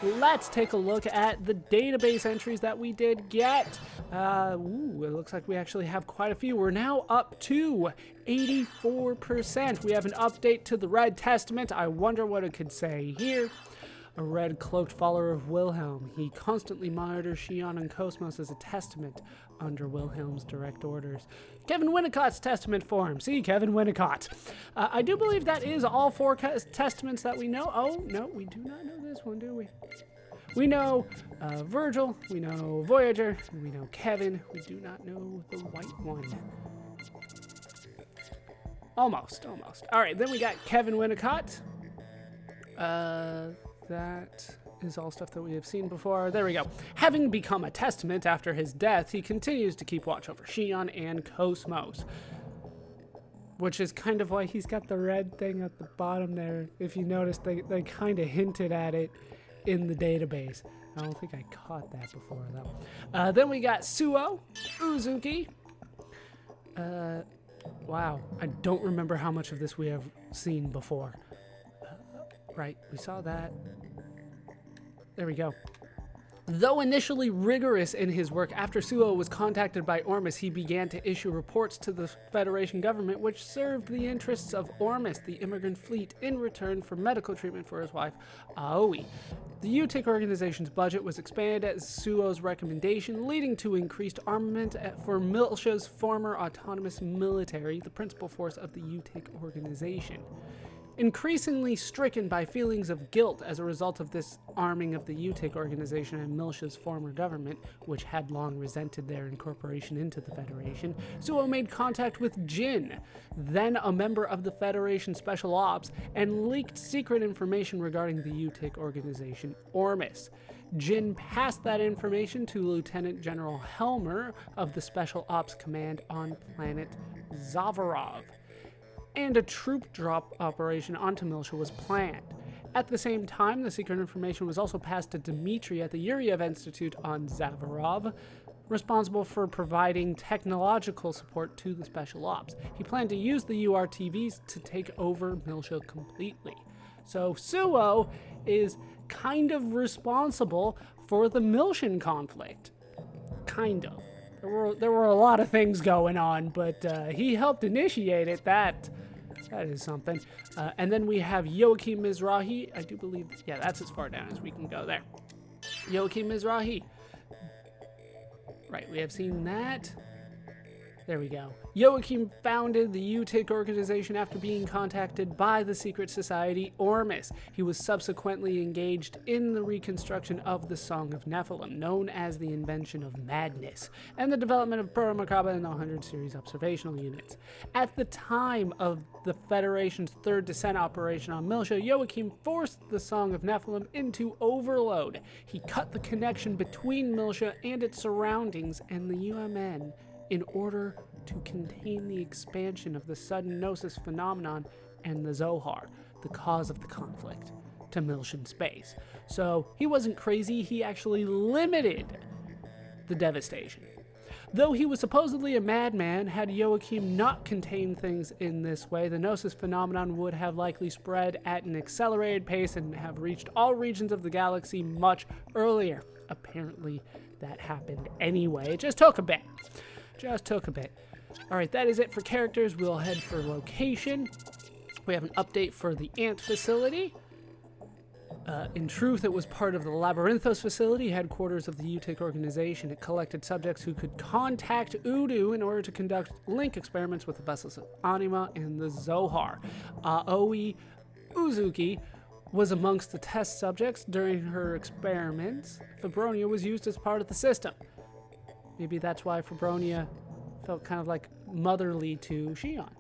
let's take a look at the database entries that we did get. It looks like we actually have quite a few. We're now up to 84%. We have an update to the Red Testament. I wonder what it could say here. A red cloaked follower of Wilhelm. He constantly monitors Shion and Cosmos as a testament under Wilhelm's direct orders. Kevin Winnicott's testament for him. See, Kevin Winnicott. I do believe that is all 4 testaments that we know. Oh, no, we do not know this one, do we? We know Virgil, we know Voyager, and we know Kevin. We do not know the white one. Almost. All right, then we got Kevin Winnicott. That is all stuff that we have seen before. There we go. Having become a testament after his death, he continues to keep watch over Shion and Cosmos. Which is kind of why he's got the red thing at the bottom there. If you notice, they kind of hinted at it in the database. I don't think I caught that before, though. Then we got Suo, Uzuki. Wow, I don't remember how much of this we have seen before. Right, we saw that. There we go. Though initially rigorous in his work, after Suo was contacted by Ormus, he began to issue reports to the Federation government, which served the interests of Ormus, the immigrant fleet, in return for medical treatment for his wife, Aoi. The UTIC organization's budget was expanded at Suo's recommendation, leading to increased armament for Miltia's former autonomous military, the principal force of the UTIC organization. Increasingly stricken by feelings of guilt as a result of this arming of the UTIC organization and Miltia's former government, which had long resented their incorporation into the Federation, Suo made contact with Jin, then a member of the Federation Special Ops, and leaked secret information regarding the UTIC organization, Ormus. Jin passed that information to Lieutenant General Helmer of the Special Ops Command on planet Zavarov, and a troop drop operation onto Miltia was planned. At the same time, the secret information was also passed to Dmitri at the Yuriev Institute on Zavarov, responsible for providing technological support to the Special Ops. He planned to use the URTVs to take over Miltia completely. So Suo is kind of responsible for the Miltian conflict. Kind of. There were a lot of things going on, but he helped initiate it. That is something. And then we have Joachim Mizrahi. I do believe, yeah, that's as far down as we can go there. Joachim Mizrahi. Right, we have seen that. There we go. Joachim founded the UTIC organization after being contacted by the secret society Ormus. He was subsequently engaged in the reconstruction of the Song of Nephilim, known as the invention of madness, and the development of Proto Macabre and the 100 series observational units. At the time of the Federation's third descent operation on Miltia, Joachim forced the Song of Nephilim into overload. He cut the connection between Miltia and its surroundings and the UMN in order to contain the expansion of the sudden gnosis phenomenon and the Zohar, the cause of the conflict, to Miltian space. So he wasn't crazy, he actually limited the devastation. Though he was supposedly a madman, had Joachim not contained things in this way, the gnosis phenomenon would have likely spread at an accelerated pace and have reached all regions of the galaxy much earlier. Apparently that happened anyway. It just took a bit. All right, that is it for characters. We'll head for location. We have an update for the Ant facility. In truth, it was part of the Labyrinthos facility, headquarters of the UTIC organization. It collected subjects who could contact Udu in order to conduct link experiments with the vessels of Anima and the Zohar. Aoi Uzuki was amongst the test subjects during her experiments. Fibronia was used as part of the system. Maybe that's why Fibronia felt kind of like motherly to Shion.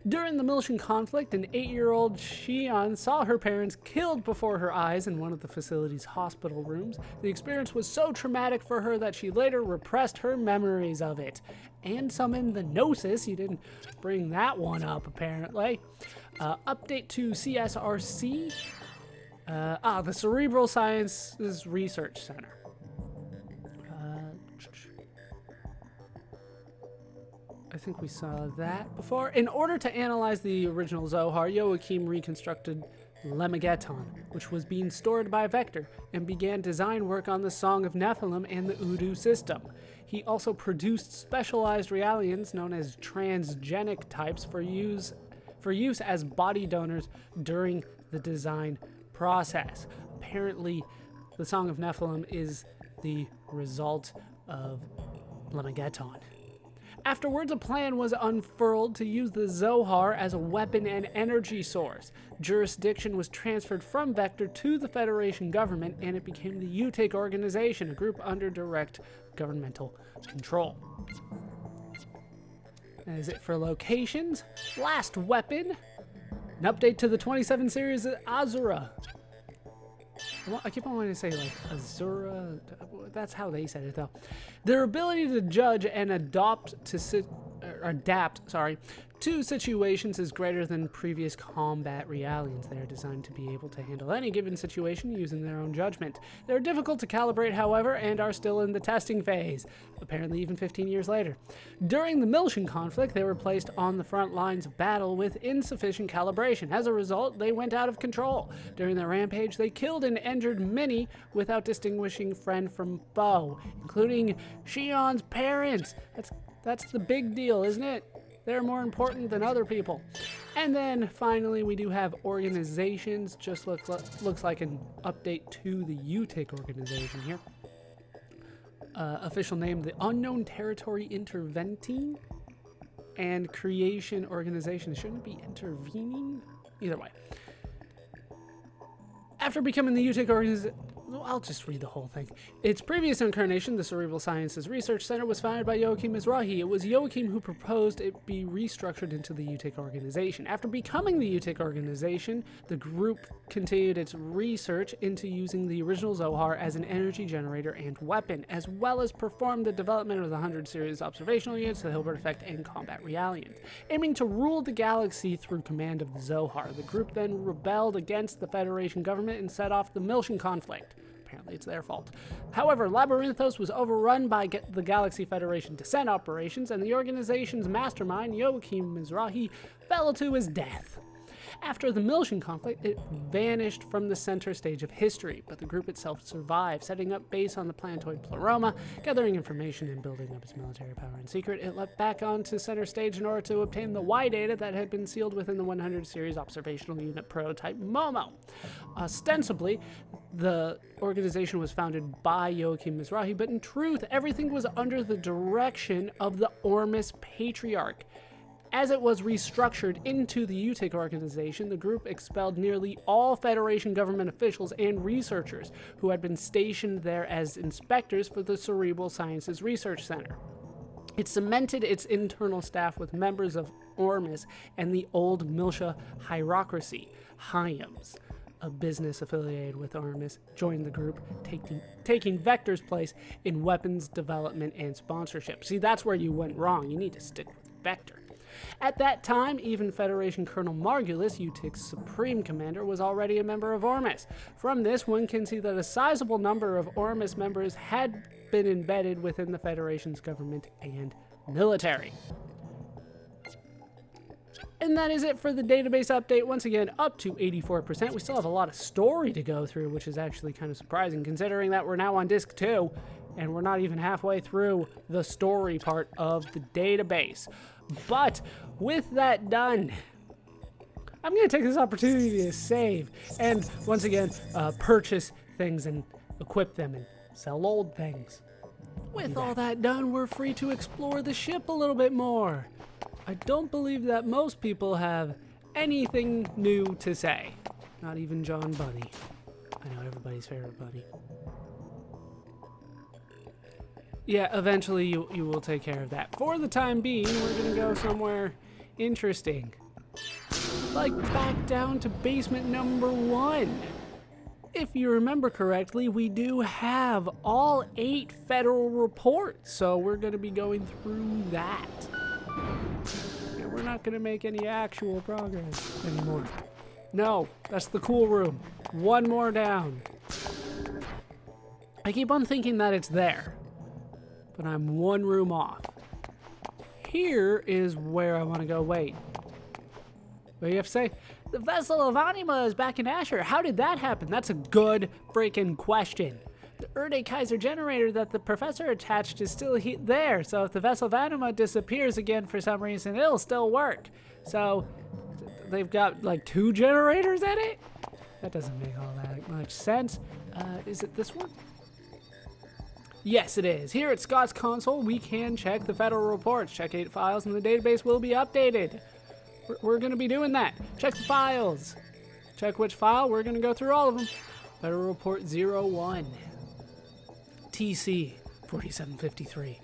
During the Miltian conflict, an 8-year-old Shion saw her parents killed before her eyes in one of the facility's hospital rooms. The experience was so traumatic for her that she later repressed her memories of it and summoned the Gnosis. You didn't bring that one up, apparently. Update to CSRC. The Cerebral Sciences Research Center. I think we saw that before. In order to analyze the original Zohar, Joachim reconstructed Lemmigeton, which was being stored by Vector, and began design work on the Song of Nephilim and the Udu system. He also produced specialized realians known as transgenic types for use as body donors during the design process. Apparently, the Song of Nephilim is the result of Lemmigeton. Afterwards, a plan was unfurled to use the Zohar as a weapon and energy source. Jurisdiction was transferred from Vector to the Federation government, and it became the UTIC organization, a group under direct governmental control. That is it for locations. Last weapon, an update to the 27 series of Azura. I keep on wanting to say like Azura. That's how they said it though. Their ability to judge and adapt to situations is greater than previous combat realians. They are designed to be able to handle any given situation using their own judgment. They're difficult to calibrate, however, and are still in the testing phase, apparently even 15 years later. During the Miltian conflict, they were placed on the front lines of battle with insufficient calibration. As a result, they went out of control. During their rampage, they killed and injured many without distinguishing friend from foe, including Shion's parents. That's the big deal, isn't it? They're more important than other people. And then finally, we do have organizations. Just looks like an update to the UTIC organization here. Official name, the Unknown Territory Interventing and Creation Organization. Shouldn't it be intervening? Either way. After becoming the UTIC organization, I'll just read the whole thing. Its previous incarnation, the Cerebral Sciences Research Center, was founded by Joachim Mizrahi. It was Joachim who proposed it be restructured into the UTIC organization. After becoming the UTIC organization, the group continued its research into using the original Zohar as an energy generator and weapon, as well as performed the development of the 100 series observational units, the Hilbert effect, and combat realians. Aiming to rule the galaxy through command of the Zohar, the group then rebelled against the Federation government and set off the Miltian conflict. Apparently it's their fault. However, Labyrinthos was overrun by the Galaxy Federation descent operations, and the organization's mastermind, Joachim Mizrahi, fell to his death. After the Miltian conflict, it vanished from the center stage of history, but the group itself survived, setting up base on the planetoid Pleroma, gathering information and building up its military power in secret. It leapt back onto center stage in order to obtain the Y data that had been sealed within the 100 series observational unit prototype Momo. Ostensibly, the organization was founded by Joachim Mizrahi, but in truth, everything was under the direction of the Ormus Patriarch. As it was restructured into the UTIC organization, the group expelled nearly all Federation government officials and researchers who had been stationed there as inspectors for the Cerebral Sciences Research Center. It cemented its internal staff with members of Ormus and the old Miltia hierarchy. Hyams, a business affiliated with Ormus, joined the group, taking Vector's place in weapons development and sponsorship. See, that's where you went wrong. You need to stick with Vector. At that time, even Federation Colonel Margulis, UTIC's supreme commander, was already a member of Ormus. From this, one can see that a sizable number of Ormus members had been embedded within the Federation's government and military. And that is it for the database update. Once again, up to 84%. We still have a lot of story to go through, which is actually kind of surprising, considering that we're now on disc 2, and we're not even halfway through the story part of the database. But with that done, I'm going to take this opportunity to save and once again purchase things and equip them and sell old things. With all that done, we're free to explore the ship a little bit more. I don't believe that most people have anything new to say. Not even John Bunny. I know, everybody's favorite bunny. Yeah, eventually you will take care of that. For the time being, we're gonna go somewhere interesting. Like back down to basement number 1. If you remember correctly, we do have all 8 federal reports, so we're gonna be going through that. And we're not gonna make any actual progress anymore. No, that's the cool room. One more down. I keep on thinking that it's there, but I'm one room off. Here is where I want to go. Wait. What do you have to say? The vessel of Anima is back in Asher. How did that happen? That's a good freaking question. The Erde Kaiser generator that the professor attached is still there, so if the vessel of Anima disappears again for some reason, it'll still work. So, they've got like 2 generators in it? That doesn't make all that much sense. Is it this one? Yes, it is. Here at Scott's console, we can check the federal reports. Check 8 files and the database will be updated. We're going to be doing that. Check the files. Check which file. We're going to go through all of them. Federal Report 01. TC 4753.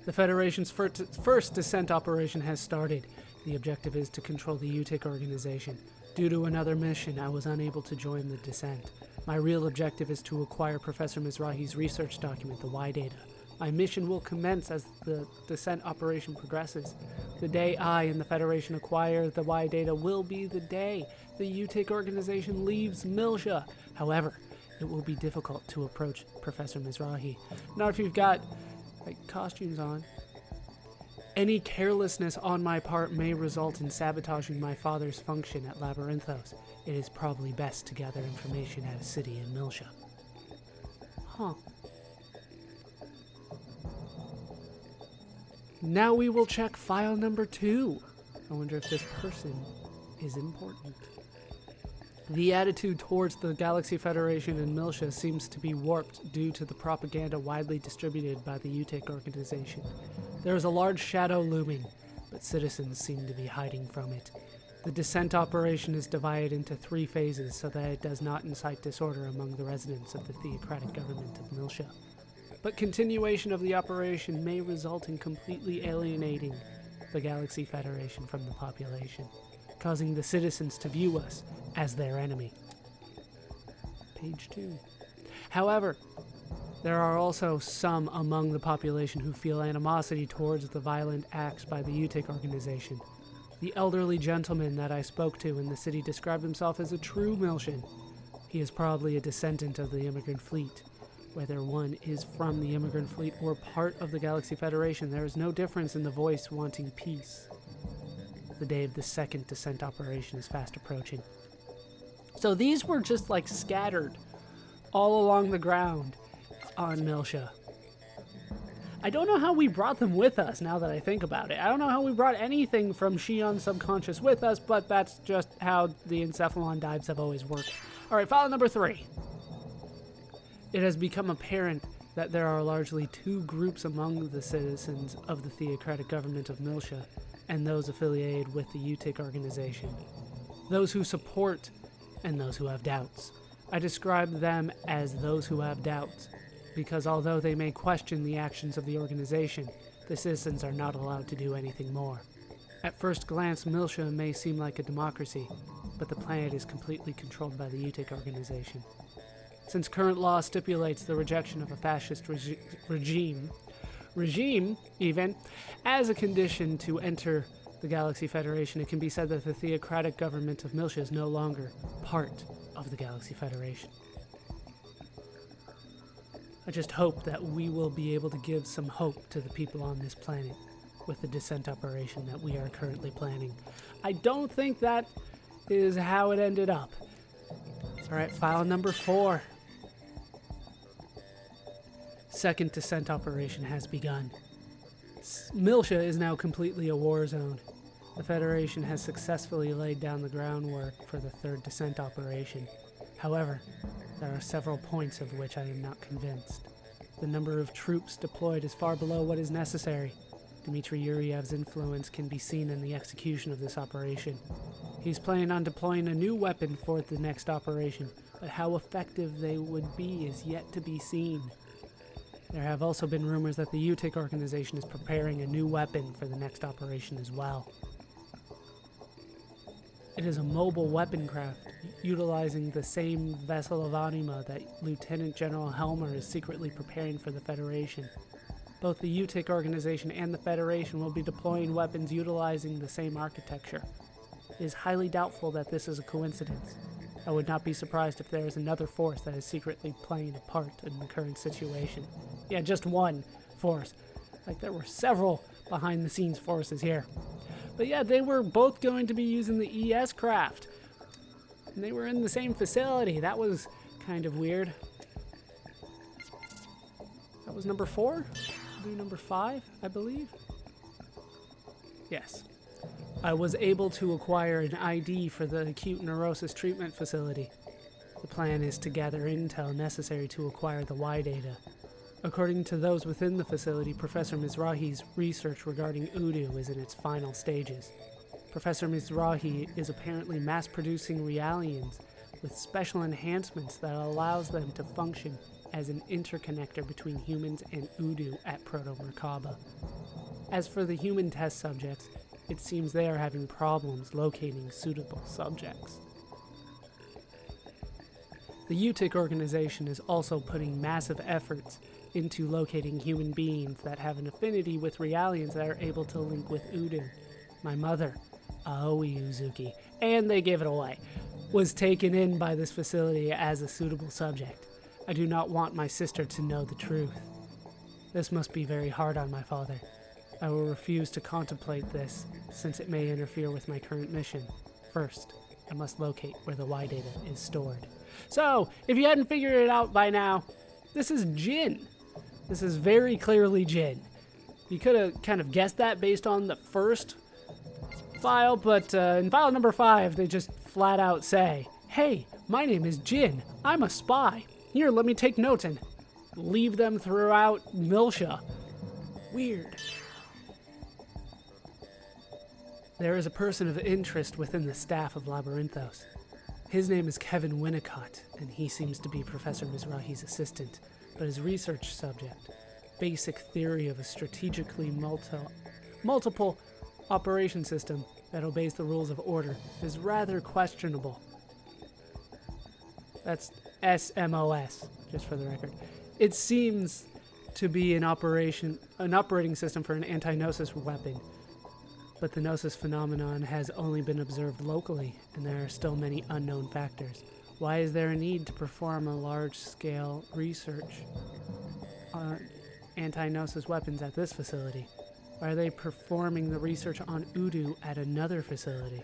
The Federation's first descent operation has started. The objective is to control the UTIC organization. Due to another mission, I was unable to join the descent. My real objective is to acquire Professor Mizrahi's research document, the Y data. My mission will commence as the descent operation progresses. The day I and the Federation acquire the Y data will be the day the UTIC organization leaves Milsha. However, it will be difficult to approach Professor Mizrahi. Not if you've got, like, costumes on. Any carelessness on my part may result in sabotaging my father's function at Labyrinthos. It is probably best to gather information at a city in Milsha. Huh. Now we will check file number 2. I wonder if this person is important. The attitude towards the Galaxy Federation in Milsha seems to be warped due to the propaganda widely distributed by the UTIC organization. There is a large shadow looming, but citizens seem to be hiding from it. The descent operation is divided into 3 phases so that it does not incite disorder among the residents of the theocratic government of Milsha. But continuation of the operation may result in completely alienating the Galaxy Federation from the population, causing the citizens to view us as their enemy. Page 2. However, there are also some among the population who feel animosity towards the violent acts by the UTIC organization. The elderly gentleman that I spoke to in the city described himself as a true Milshan. He is probably a descendant of the immigrant fleet. Whether one is from the immigrant fleet or part of the Galaxy Federation, there is no difference in the voice wanting peace. The day of the second descent operation is fast approaching. So these were just like scattered all along the ground on Milsha. I don't know how we brought them with us now that I think about it. I don't know how we brought anything from Shion's subconscious with us, but that's just how the Encephalon dives have always worked. Alright, file number 3. It has become apparent that there are largely 2 groups among the citizens of the theocratic government of Milsha and those affiliated with the UTIC organization. Those who support and those who have doubts. I describe them as those who have doubts, because although they may question the actions of the organization, the citizens are not allowed to do anything more. At first glance, Milsha may seem like a democracy, but the planet is completely controlled by the UTIC organization. Since current law stipulates the rejection of a fascist regime, as a condition to enter the Galaxy Federation, it can be said that the theocratic government of Milsha is no longer part of the Galaxy Federation. I just hope that we will be able to give some hope to the people on this planet with the descent operation that we are currently planning. I don't think that is how it ended up. Alright, file number 4. Second descent operation has begun. Milsha is now completely a war zone. The Federation has successfully laid down the groundwork for the third descent operation. However, there are several points of which I am not convinced. The number of troops deployed is far below what is necessary. Dmitry Yuriev's influence can be seen in the execution of this operation. He's planning on deploying a new weapon for the next operation, but how effective they would be is yet to be seen. There have also been rumors that the UTIC organization is preparing a new weapon for the next operation as well. It is a mobile weapon craft, utilizing the same vessel of Anima that Lieutenant General Helmer is secretly preparing for the Federation. Both the UTIC organization and the Federation will be deploying weapons utilizing the same architecture. It is highly doubtful that this is a coincidence. I would not be surprised if there is another force that is secretly playing a part in the current situation. Yeah, just one force. Like there were several behind-the-scenes forces here. But yeah, they were both going to be using the ES craft. And they were in the same facility. That was kind of weird. That was number 4? Do number 5, I believe? Yes. I was able to acquire an ID for the acute neurosis treatment facility. The plan is to gather intel necessary to acquire the Y data. According to those within the facility, Professor Mizrahi's research regarding Udu is in its final stages. Professor Mizrahi is apparently mass-producing Realians with special enhancements that allows them to function as an interconnector between humans and Udu at Proto-Merkaba. As for the human test subjects, it seems they are having problems locating suitable subjects. The UTIC organization is also putting massive efforts into locating human beings that have an affinity with Realians that are able to link with Udu. My mother, Aoi Uzuki, and they give it away, was taken in by this facility as a suitable subject. I do not want my sister to know the truth. This must be very hard on my father. I will refuse to contemplate this, since it may interfere with my current mission. First, I must locate where the Y data is stored. So, if you hadn't figured it out by now, this is Jin. This is very clearly Jin. You could have kind of guessed that based on the first file, but in file number 5, they just flat out say, "Hey, my name is Jin. I'm a spy. Here, let me take notes and leave them throughout Milsha." Weird. There is a person of interest within the staff of Labyrinthos. His name is Kevin Winnicott, and he seems to be Professor Mizrahi's assistant, but his research subject, basic theory of a strategically multiple operation system that obeys the rules of order, is rather questionable. That's SMOS, just for the record. It seems to be an operating system for an anti-gnosis weapon, but the gnosis phenomenon has only been observed locally, and there are still many unknown factors. Why is there a need to perform a large-scale research on anti-gnosis weapons at this facility? Why are they performing the research on Udu at another facility?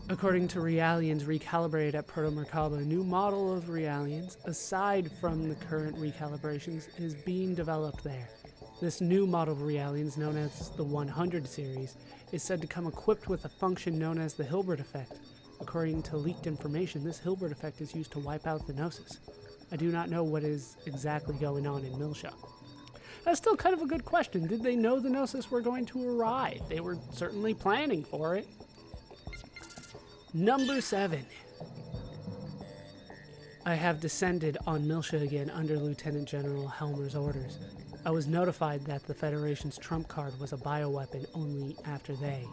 According to Realians recalibrated at Proto-Merkaba, a new model of Realians, aside from the current recalibrations, is being developed there. This new model of Realians, known as the 100 series, is said to come equipped with a function known as the Hilbert effect. According to leaked information, this Hilbert effect is used to wipe out the Gnosis. I do not know what is exactly going on in Milsha. That's still kind of a good question. Did they know the Gnosis were going to arrive? They were certainly planning for it. Number 7. I have descended on Milsha again under Lieutenant General Helmer's orders. I was notified that the Federation's trump card was a bioweapon only after they,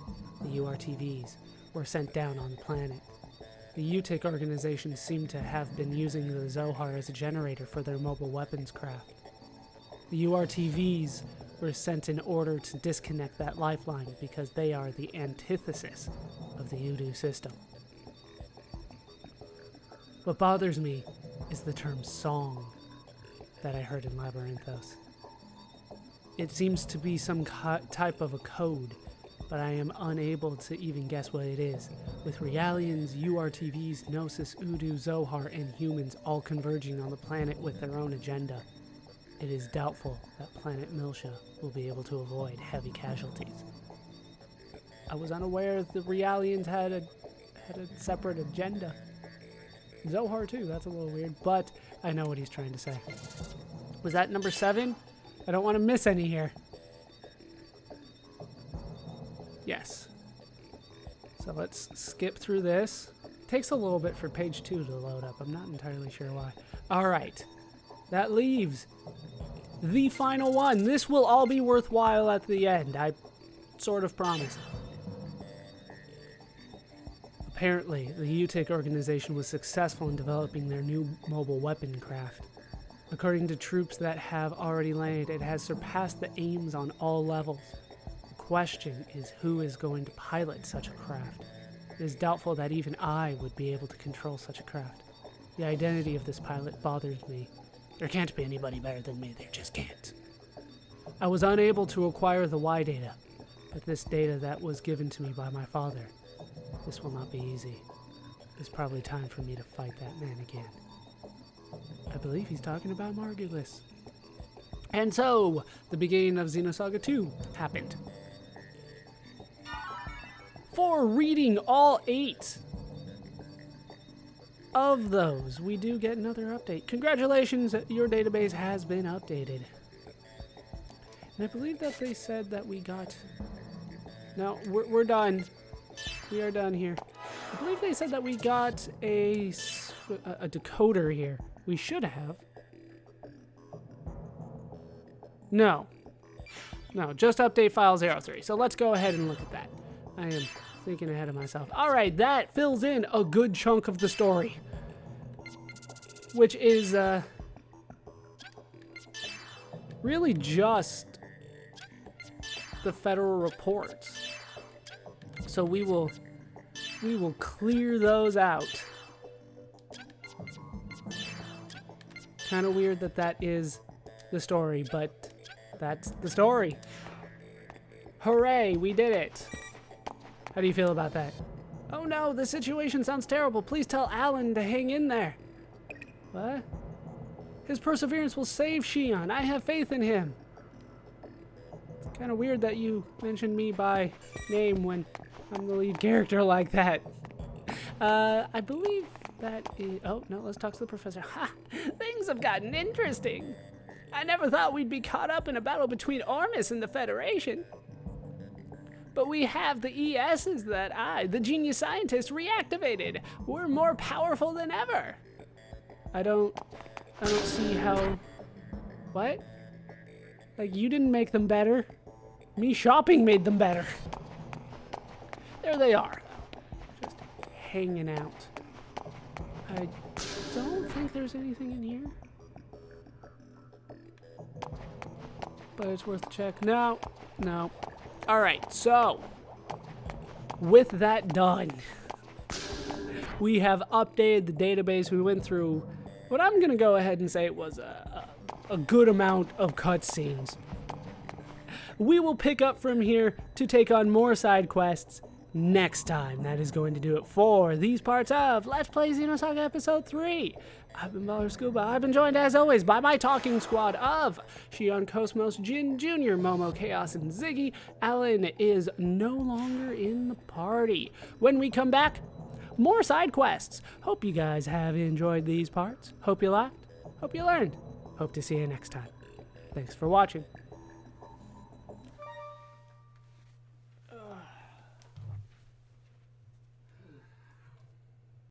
the URTVs, were sent down on the planet. The UTIC organization seemed to have been using the Zohar as a generator for their mobile weapons craft. The URTVs were sent in order to disconnect that lifeline because they are the antithesis of the Udu system. What bothers me is the term song that I heard in Labyrinthos. It seems to be some type of a code, but I am unable to even guess what it is. With Realians, URTVs, Gnosis, Udu, Zohar, and humans all converging on the planet with their own agenda, it is doubtful that planet Milsha will be able to avoid heavy casualties. I was unaware the Realians had a separate agenda. Zohar too, that's a little weird, but I know what he's trying to say. Was that number 7? I don't want to miss any here. Yes. So let's skip through this. It takes a little bit for page 2 to load up. I'm not entirely sure why. All right. That leaves the final one. This will all be worthwhile at the end. I sort of promise. Apparently, the UTIC organization was successful in developing their new mobile weapon craft. According to troops that have already landed, it has surpassed the aims on all levels. The question is who is going to pilot such a craft. It is doubtful that even I would be able to control such a craft. The identity of this pilot bothers me. There can't be anybody better than me, there just can't. I was unable to acquire the Y data, but this data that was given to me by my father. This will not be easy. It's probably time for me to fight that man again. I believe he's talking about Margulis. And so, the beginning of Xenosaga 2 happened. For reading all 8 of those, we do get another update. Congratulations, your database has been updated. And I believe that they said that we got... No, we're done. We are done here. I believe they said that we got a decoder here. We should have. No. No, just update file 03. So let's go ahead and look at that. I am thinking ahead of myself. All right, that fills in a good chunk of the story, which is really just the federal reports. So we will clear those out. Kind of weird that that is the story, but that's the story. Hooray, we did it. How do you feel about that? Oh no, the situation sounds terrible. Please tell Alan to hang in there. What? His perseverance will save Shion. I have faith in him. It's kind of weird that you mentioned me by name when I'm the lead character like that. I believe that is... Oh, no, let's talk to the professor. Ha! Things have gotten interesting. I never thought we'd be caught up in a battle between Ormus and the Federation. But we have the ESs that the genius scientist, reactivated. We're more powerful than ever. I don't see how... What? Like, you didn't make them better. Me shopping made them better. There they are. Just hanging out. I don't think there's anything in here. But it's worth a check. No. No. Alright, so, with that done, we have updated the database. We went through what I'm going to go ahead and say was a good amount of cutscenes. We will pick up from here to take on more side quests next time. That is going to do it for these parts of Let's Play Xenosaga Episode 3. I've been Baller Scuba. I've been joined, as always, by my talking squad of Shion, Cosmos, Jin Jr., Momo, Chaos, and Ziggy. Alan is no longer in the party. When we come back, more side quests. Hope you guys have enjoyed these parts. Hope you laughed. Hope you learned. Hope to see you next time. Thanks for watching.